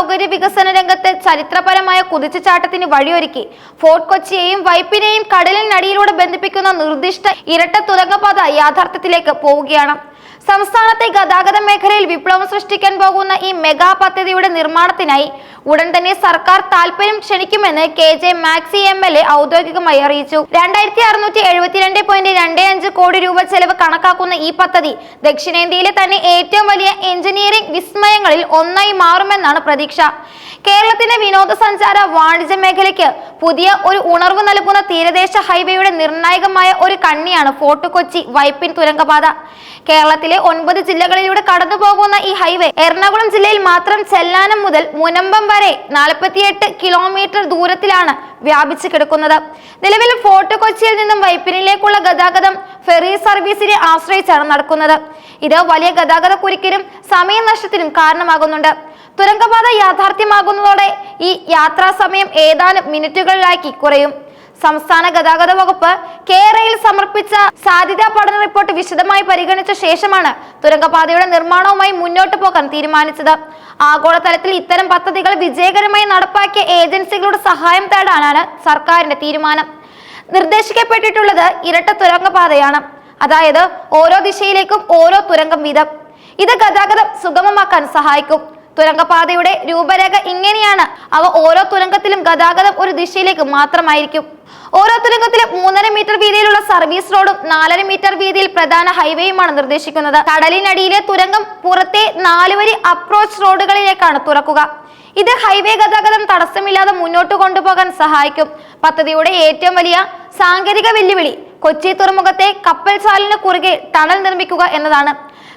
സൗകര്യ വികസന രംഗത്ത് ചരിത്രപരമായ കുതിച്ചുചാട്ടത്തിന് വഴിയൊരുക്കി ഫോർട്ട് കൊച്ചിയെയും വൈപ്പിനെയും കടലിനടിയിലൂടെ ബന്ധിപ്പിക്കുന്ന നിർദ്ദിഷ്ട ഇരട്ട തുരങ്കപാത യാഥാർത്ഥ്യത്തിലേക്ക് പോവുകയാണ്. സംസ്ഥാനത്തെ ഗതാഗത മേഖലയിൽ വിപ്ലവം സൃഷ്ടിക്കാൻ പോകുന്ന ഈ മെഗാ പദ്ധതിയുടെ നിർമ്മാണത്തിനായി ഉടൻ തന്നെ സർക്കാർ താൽപര്യം ക്ഷണിക്കുമെന്ന് KJ മാക്സി MLA ഔദ്യോഗികമായി അറിയിച്ചു. 2672.25 കോടി രൂപ ചെലവ് കണക്കാക്കുന്ന ഈ പദ്ധതി ദക്ഷിണേന്ത്യയിലെ തന്നെ ഏറ്റവും വലിയ എഞ്ചിനീയറിംഗ് വിസ്മയങ്ങളിൽ ഒന്നായി മാറുമെന്നാണ് പ്രതീക്ഷ. കേരളത്തിന്റെ വിനോദസഞ്ചാര വാണിജ്യ മേഖലയ്ക്ക് പുതിയ ഒരു ഉണർവ് നൽകുന്ന തീരദേശ ഹൈവേയുടെ നിർണായകമായ ഒരു കണ്ണിയാണ് ഫോർട്ട് കൊച്ചി വൈപ്പിൻ തുരങ്കപാത. കേരളത്തിലെ 9 ജില്ലകളിലൂടെ കടന്നു പോകുന്ന ഈ ഹൈവേ എറണാകുളം ജില്ലയിൽ മാത്രം ചെല്ലാനം മുതൽ മുനമ്പം വരെ 48 കിലോമീറ്റർ ദൂരത്തിലാണ് വ്യാപിച്ചു കിടക്കുന്നത്. നിലവിൽ ഫോർട്ട് കൊച്ചിയിൽ നിന്നും വൈപ്പിനിലേക്കുള്ള ഗതാഗതം ഫെറി സർവീസിനെ ആശ്രയിച്ചാണ് നടക്കുന്നത്. ഇത് വലിയ ഗതാഗത കുരുക്കിനും സമയനഷ്ടത്തിനും കാരണമാകുന്നുണ്ട്. തുരങ്കപാത യാഥാർത്ഥ്യമാകുന്നതോടെ ഈ യാത്രാ സമയം ഏതാനും മിനിറ്റുകളിലാക്കി കുറയും. സംസ്ഥാന ഗതാഗത വകുപ്പ് കേരളയിൽ സമർപ്പിച്ച സാധ്യതാ പഠന റിപ്പോർട്ട് വിശദമായി പരിഗണിച്ച ശേഷമാണ് തുരങ്കപാതയുടെ നിർമ്മാണവുമായി മുന്നോട്ട് പോകാൻ തീരുമാനിച്ചത്. ആഗോളതലത്തിൽ ഇത്തരം പദ്ധതികൾ വിജയകരമായി നടപ്പാക്കിയ ഏജൻസികളുടെ സഹായം തേടാനാണ് സർക്കാരിന്റെ തീരുമാനം. നിർദ്ദേശിക്കപ്പെട്ടിട്ടുള്ളത് ഇരട്ട തുരങ്കപാതയാണ്, അതായത് ഓരോ ദിശയിലേക്കും ഓരോ തുരങ്കം വീതം. ഇത് ഗതാഗതം സുഗമമാക്കാൻ സഹായിക്കും. തുരങ്കപാതയുടെ രൂപരേഖ ഇങ്ങനെയാണ്. അവ ഓരോ തുരങ്കത്തിലും ഗതാഗതം ഒരു ദിശയിലേക്ക് മാത്രമായിരിക്കും. ഓരോ തുരങ്കത്തിലും 3.5 മീറ്റർ വീതിയിലുള്ള സർവീസ് റോഡും 4.5 മീറ്റർ വീതിയിൽ പ്രധാന ഹൈവേയുമാണ് നിർദ്ദേശിക്കുന്നത്. കടലിനടിയിലെ തുരങ്കം പുറത്തെ 4 വരി അപ്രോച്ച് റോഡുകളിലേക്കാണ് തുറക്കുക. ഇത് ഹൈവേ ഗതാഗതം തടസ്സമില്ലാതെ മുന്നോട്ട് കൊണ്ടുപോകാൻ സഹായിക്കും. പദ്ധതിയുടെ ഏറ്റവും വലിയ സാങ്കേതിക വെല്ലുവിളി കൊച്ചി തുറമുഖത്തെ കപ്പൽചാലിന് കുറുകെ ടണൽ നിർമ്മിക്കുക എന്നതാണ്.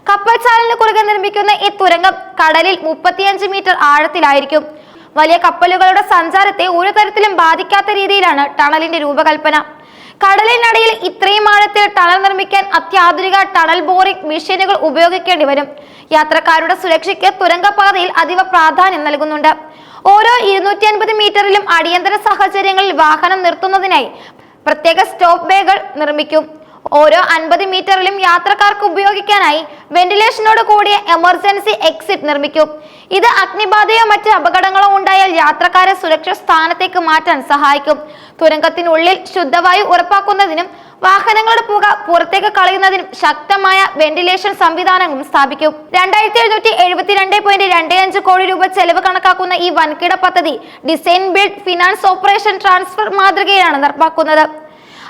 കപ്പൽചാലിന് കുറുകെ നിർമ്മിക്കുന്ന ഈ തുരങ്കം കടലിൽ 35 മീറ്റർ ആഴത്തിലായിരിക്കും. വലിയ കപ്പലുകളുടെ സഞ്ചാരത്തെ ഒരു തരത്തിലും ബാധിക്കാത്ത രീതിയിലാണ് ടണലിന്റെ രൂപകൽപ്പന. കടലിനടിയിൽ ഇത്രയും ആഴത്തിൽ ടണൽ നിർമ്മിക്കാൻ അത്യാധുനിക ടണൽ ബോറിംഗ് മെഷീനുകൾ ഉപയോഗിക്കേണ്ടി വരും. യാത്രക്കാരുടെ സുരക്ഷയ്ക്ക് തുരങ്കപാതയിൽ അതീവ പ്രാധാന്യം നൽകുന്നുണ്ട്. ഓരോ 250 മീറ്ററിലും അടിയന്തര സാഹചര്യങ്ങളിൽ വാഹനം നിർത്തുന്നതിനായി പ്രത്യേക സ്റ്റോപ്പ് ബേകൾ നിർമ്മിക്കും. ഓരോ 50 മീറ്ററിലും യാത്രക്കാർക്ക് ഉപയോഗിക്കാനായി വെന്റിലേഷനോട് കൂടിയ എമർജൻസി എക്സിറ്റ് നിർമ്മിക്കും. ഇത് അഗ്നിബാധയോ മറ്റ് അപകടങ്ങളോ ഉണ്ടായാൽ യാത്രക്കാരെ സുരക്ഷിത സ്ഥാനത്തേക്ക് മാറ്റാൻ സഹായിക്കും. തുരങ്കത്തിനുള്ളിൽ ശുദ്ധവായു ഉറപ്പാക്കുന്നതിനും വാഹനങ്ങളുടെ പുക പുറത്തേക്ക് കളയുന്നതിനും ശക്തമായ വെന്റിലേഷൻ സംവിധാനങ്ങളും സ്ഥാപിക്കും. 2772.25 കോടി രൂപ ചെലവ് കണക്കാക്കുന്ന ഈ വൻകിട പദ്ധതി design build finance operation transfer മാതൃകയിലാണ് നടപ്പാക്കുന്നത്.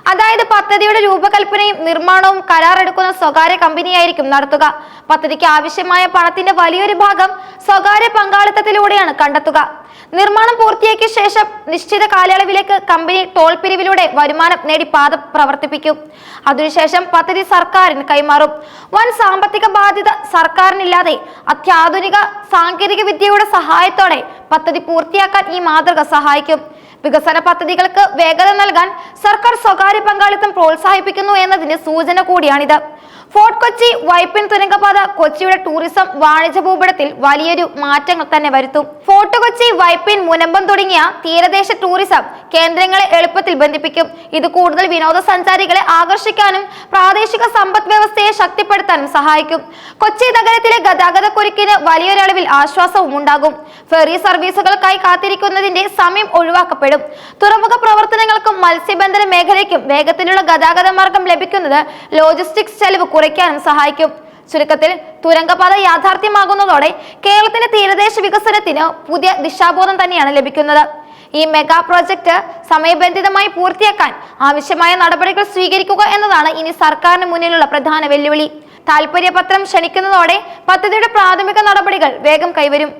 അതായത് പദ്ധതിയുടെ രൂപകൽപ്പനയും നിർമ്മാണവും കരാറെടുക്കുന്ന സ്വകാര്യ കമ്പനിയായിരിക്കും നടത്തുക. പദ്ധതിക്ക് ആവശ്യമായ പണത്തിന്റെ വലിയൊരു ഭാഗം സ്വകാര്യ പങ്കാളിത്തത്തിലൂടെയാണ് കണ്ടെത്തുക. നിർമ്മാണം പൂർത്തിയാക്കിയ ശേഷം നിശ്ചിത കാലയളവിലേക്ക് കമ്പനി ടോൾ പിരിവിലൂടെ വരുമാനം നേടി പാത പ്രവർത്തിപ്പിക്കും. അതിനുശേഷം പദ്ധതി സർക്കാരിന് കൈമാറും. വൻ സാമ്പത്തിക ബാധ്യത സർക്കാരിനില്ലാതെ അത്യാധുനിക സാങ്കേതിക വിദ്യയുടെ സഹായത്തോടെ പദ്ധതി പൂർത്തിയാക്കാൻ ഈ മാതൃക സഹായിക്കും. വികസന പദ്ധതികൾക്ക് വേഗത നൽകാൻ സർക്കാർ സ്വകാര്യ പങ്കാളിത്തം പ്രോത്സാഹിപ്പിക്കുന്നു എന്നതിന്റെ സൂചന കൂടിയാണിത്. ഫോർട്ട് കൊച്ചി വൈപ്പിൻ തുരങ്കപാത കൊച്ചിയുടെ ടൂറിസം വാണിജ്യ ഭൂപടത്തിൽ വലിയൊരു മാറ്റങ്ങൾ തന്നെ വരുത്തും. ഫോർട്ട് കൊച്ചി വൈപ്പിൻ മുനമ്പം തുടങ്ങിയ തീരദേശ ടൂറിസം കേന്ദ്രങ്ങളെ എളുപ്പത്തിൽ ബന്ധിപ്പിക്കും. ഇത് കൂടുതൽ വിനോദസഞ്ചാരികളെ ആകർഷിക്കാനും പ്രാദേശിക സമ്പദ് വ്യവസ്ഥയെ ശക്തിപ്പെടുത്താനും സഹായിക്കും. കൊച്ചി നഗരത്തിലെ ഗതാഗത കുരുക്കിന് വലിയൊരളവിൽ ആശ്വാസവും ഉണ്ടാകും. ഫെറി സർവീസുകൾക്കായി കാത്തിരിക്കുന്നതിന്റെ സമയം ഒഴിവാക്കപ്പെടും. തുറമുഖ പ്രവർത്തനങ്ങൾക്കും മത്സ്യബന്ധന മേഖലയ്ക്കും വേഗത്തിലുള്ള ഗതാഗത മാർഗം ലഭിക്കുന്നത് ലോജിസ്റ്റിക്സ് ചെലവ് കുറയ്ക്കാനും സഹായിക്കും. ചുരുക്കത്തിൽ തുരങ്കപാത യാഥാർത്ഥ്യമാകുന്നതോടെ കേരളത്തിന്റെ തീരദേശ വികസനത്തിന് പുതിയ ദിശാബോധം തന്നെയാണ് ലഭിക്കുന്നത്. ഈ മെഗാ പ്രോജക്റ്റ് സമയബന്ധിതമായി പൂർത്തിയാക്കാൻ ആവശ്യമായ നടപടികൾ സ്വീകരിക്കുക എന്നതാണ് ഇനി സർക്കാരിന് മുന്നിലുള്ള പ്രധാന വെല്ലുവിളി. താൽപര്യപത്രം ക്ഷണിക്കുന്നതോടെ പദ്ധതിയുടെ പ്രാഥമിക നടപടികൾ വേഗം കൈവരും.